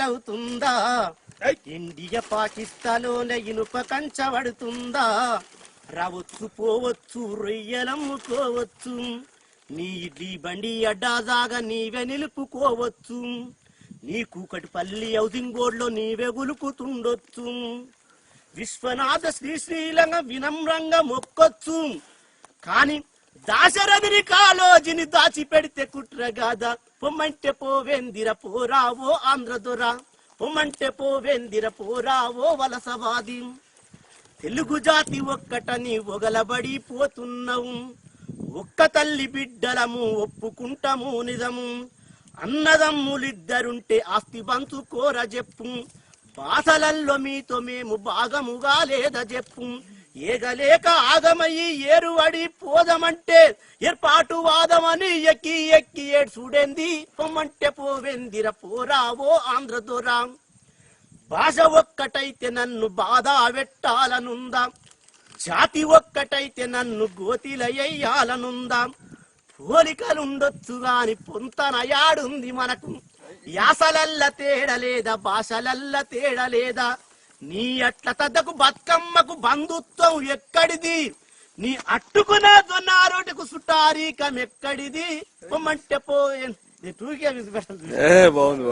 అవుతుందా ఇండియా పాకిస్తాన్లోనే ఇనుప కంచబడుతుందా రావచ్చు పోవచ్చు రొయ్యలమ్ముకోవచ్చు నీ ఇడ్లీ బండి అడ్డాజాగా నీవే నిలుపుకోవచ్చు నీ కూకటిపల్లి హౌసింగ్ బోర్డులో నీవే గులుకుతుండొచ్చు విశ్వనాథ శ్రీశైలంగా వినమ్రంగా మొక్కొచ్చు కాని దాశరథిని కాలోజిని దాచిపెడితే కుట్రగాదా పొమ్మంటే పోవేందిర పోరావో ఆంధ్రదొర పొమ్మంటే పోవేందిర పోరావో వలసవాది తెలుగు జాతి ఒక్కటని ఒగలబడి పోతున్నావు ఒక్క తల్లి బిడ్డలము ఒప్పుకుంటాము నిజము అన్నదమ్ములిద్దరుంటే ఆస్తి పంచుకోర చెప్పు బాసలల్లో మీతో మేము భాగముగా లేదా చెప్పు ఏగలేక ఆగమయ్యి ఏరువడి పోదమంటే ఏర్పాటు వాదమని ఎక్కి ఎక్కి ఏడ్చుడేంది పొమ్మంటే పోవేందిర పోరావో ఆంధ్రదొరా భాష ఒక్కటైతే నన్ను బాధ పెట్టాలనుందా జాతి ఒక్కటైతే నన్ను గోతిలయ్యాలనుందా పోలికలుండొచ్చు గాని పొంతన యాడుంది మనకు యాసలల్ల తేడలేదా భాషలల్ల తేడలేదా నీ అట్ల తద్దకు బతుకమ్మకు బంధుత్వం ఎక్కడిది నీ అట్టుకున్న జొన్నారోటికు సుటారీకం ఎక్కడిది పొమ్మంటే పోయే బాగుంది.